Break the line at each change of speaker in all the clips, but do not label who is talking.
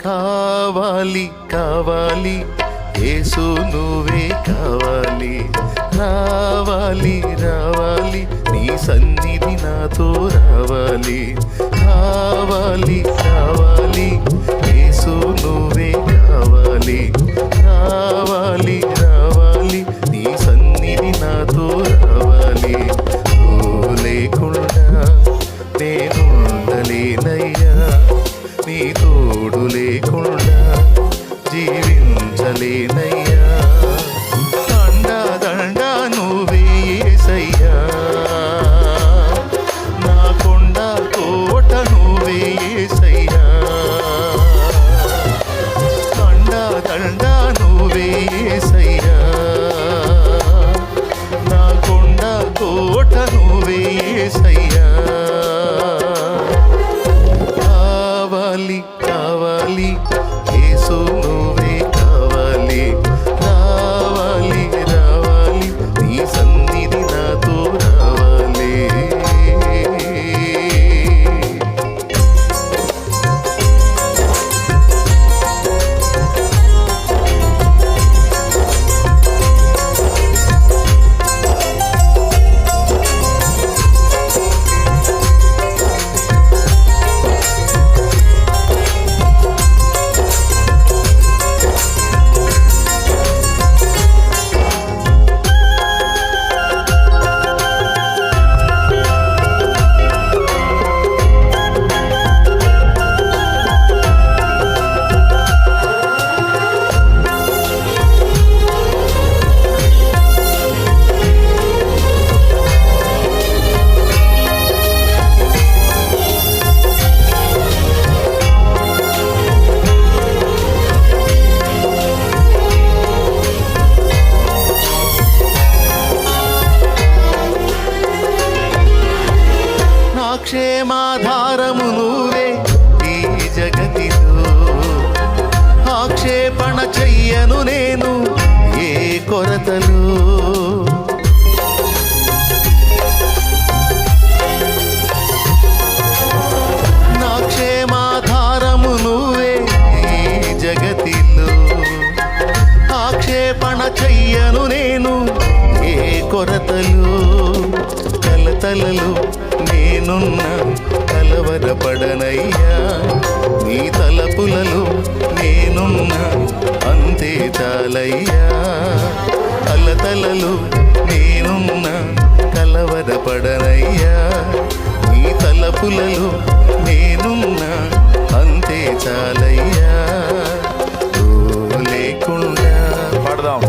కావాలి కావాలి యేసు నువ్వే కావాలి, రావాలి రావాలి నీ సన్నిధి నాతో రావాలి, కావాలి కావాలి యేసు నువ్వే కావాలి, రావాలి రావాలి నీ సన్నిధి నాతో రావాలి. నువ్వు లేకుండా నేనుండలేనయ్యా, నీ తోడు లేకుండా జీవించలేనయ్యా. దండా దండా నువ్వే యేసయ్యా, నా కొండ కోట నువ్వే యేసయ్యా. దండా దండా నువ్వే యేసయ్యా, నా కొండ కోట నువ్వే యేసయ్యా. కావాలి కావాలి యేసు నువ్వే కావాలి, రావాలి రావాలి నీ సన్నిధి నాతో రావాలి. క్షేమాధారము నువ్వే ఈ జగతిలో, ఆక్షేపణ చెయ్యను నేను ఏ కొరతలు. నా క్షేమాధారము నువ్వే ఈ జగతిలో, ఆక్షేపణ చెయ్యను నేను ఏ కొరతలు. కలతలలో నేనున్నా కలవరపడనయ్యా, నీ తలపులలో నేనున్నా అంతే చాలయ్యా. కలతలలో నేనున్నా కలవరపడనయ్యా, నీ తలపులలో నేనున్నా అంతే చాలయ్యా. లేకుండా
పాడదాం,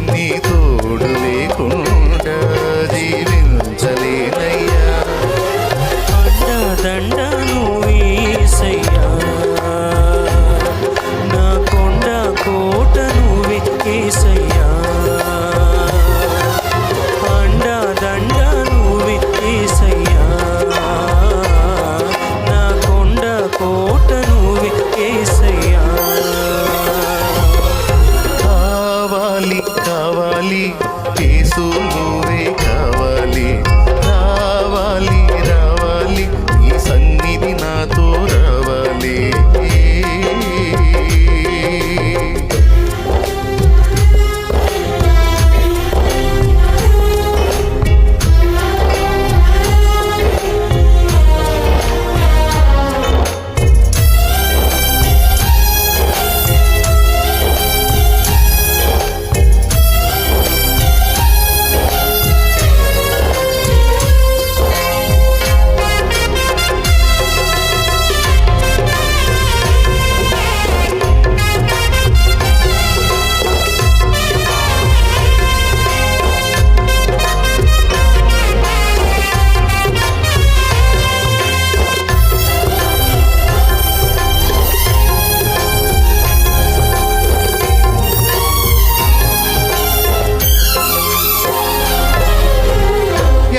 నీ తోడు లేకుండా జీవించలేనయ్యా.
దండ నువ్వే యేసయ్యా, నా కొండ కోట నువ్వే యేసయ్యా. అండ దండ నువ్వే యేసయ్యా, నా కొండ కోట నువ్వే యేసయ్యా.
కావాలి కావాలి యేసు నువ్వే కావాలి, రావాలి రావాలి నీ సన్నిధి నాతో రావాలి.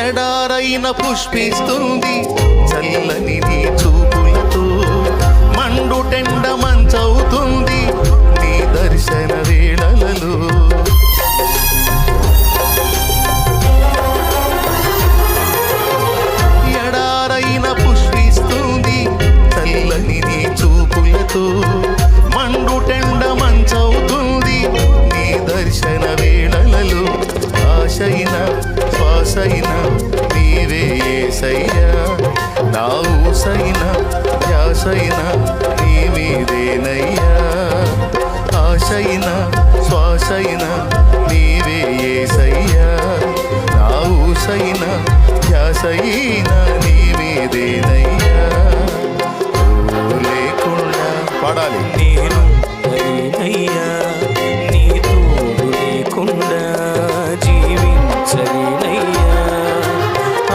ఎడారైన పుష్పిస్తుంది చల్లని నీ చూపులతో, మండుటెండ మంచవుతుంది నీ దర్శన వేళలలో. ఎడారైన పుష్పిస్తుంది చల్లని చూపులతో మండుటెండ మంచవుతుంది నీ దర్శన వేళలలో ఆశైన శ్వాసైన నీవే యేసయ్యా నా ఊసైన ధ్యాసైన నీ మీదేనయ్యా ఆశైన శ్వాసైన నీవే యేసయ్యా నా ఊసైన ధ్యాసైన నీ మీదేనయ్యా లేకుండా పాడాలి
నేను లేనయ్యా నీ తోడు లేకుండా జీవించలేనయ్యా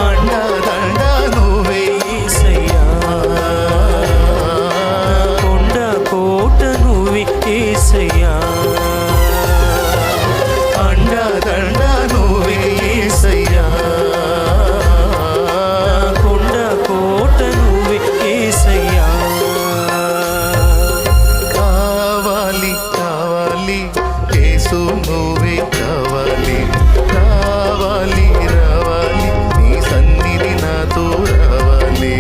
అండదండ నువ్వే
యేసయ్యా కొండ కోట నువ్వే యేసయ్యా
అండదండ నువ్వే యేసయ్యా
కొండ కోట నువ్వే యేసయ్యా
కావాలి కావాలి యేసు నువ్వే కావాలి రావాలి రావాలి నీ సన్నిధి నాతో రావాలి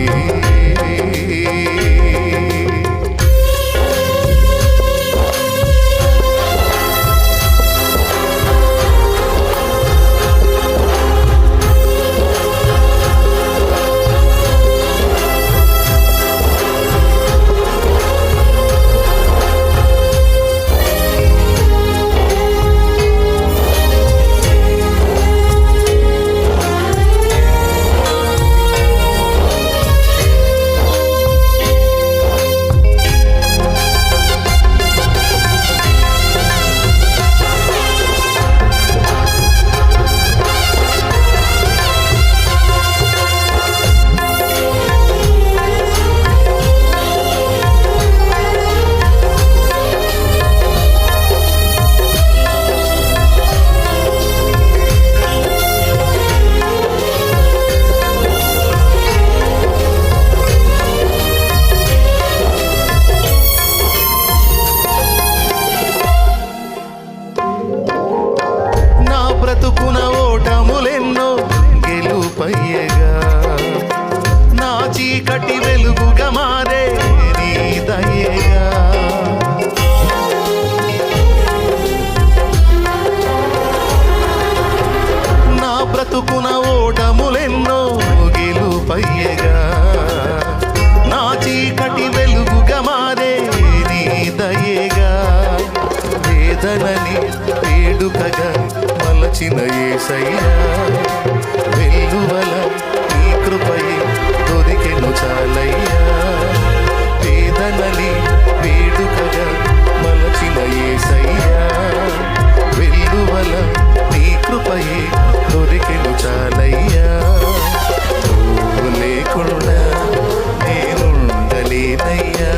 నా బ్రతుకున ఓటములెన్నో గెలుపయ్యగా నా చీకటి వెలుగుగా మారే నీ దయేగా నా బ్రతుకున ఓటములెన్నో గెలుపయ్యగా నా చీకటి వెలుగుగా మారే నీ దయేగా వేదనని వేడుకగా మలచిన యేసయ్యా వెల్లువల నీ కృపయే దొరికెను చాలయ్యా వేదనని వేడుకగా మలచిన యేసయ్యా వెల్లువల నీ కృపయే దొరికెను చాలయ్యా నువ్వు లేకుండా నేనుండలేనయ్యా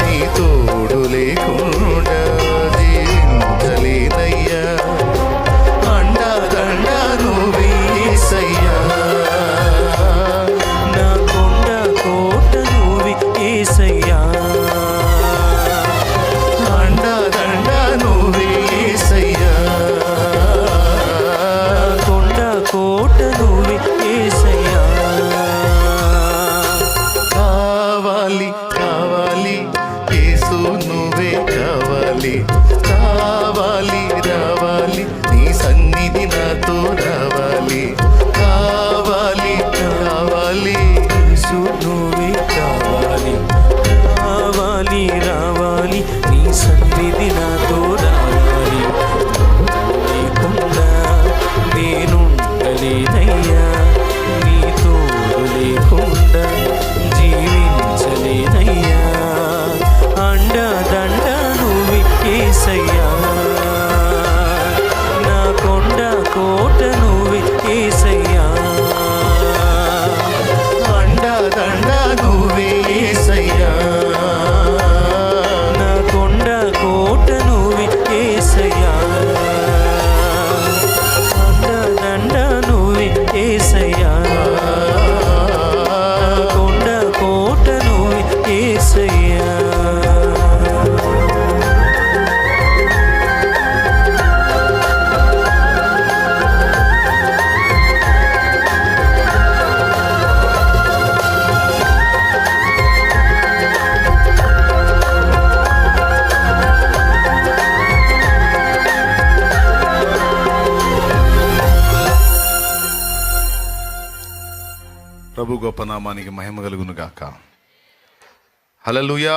నీ తోడు లేకుండా జీవించలేనయ్యా అండదండ నువ్వే యేసయ్యా
నా కొండ కోట నువ్వే యేసయ్యా
అండదండ నువ్వే యేసయ్యా
కొండ కోట నువ్వే యేసయ్యా
కావాలి కావాలి యేసు నువ్వే కావాలి రావాలి రావాలి నీ సన్నిధి నాతో రావాలి కావాలి కావాలి
యేసు నువ్వే కావాలి రావాలి రావాలి నీ సన్నిధి నాతో రావాలి లేకుండా నేనుండలేనయ్యా నీ తోడు లేకుండా జీవించలేనయ్యా అండదండ నువ్వే యేసయ్యా నా కొండ కోట నువ్వే యేసయ్యా
అండదండ నువ్వే యేసయ్యా
నా కొండ కోట నువ్వే యేసయ్యా అండదండ నువ్వే యేసయ్యా నా కొండ కోట నువ్వే యేసయ్యా
ప్రభు గొప్ప నామానికి మహిమ కలుగును గాక. హల్లెలూయా.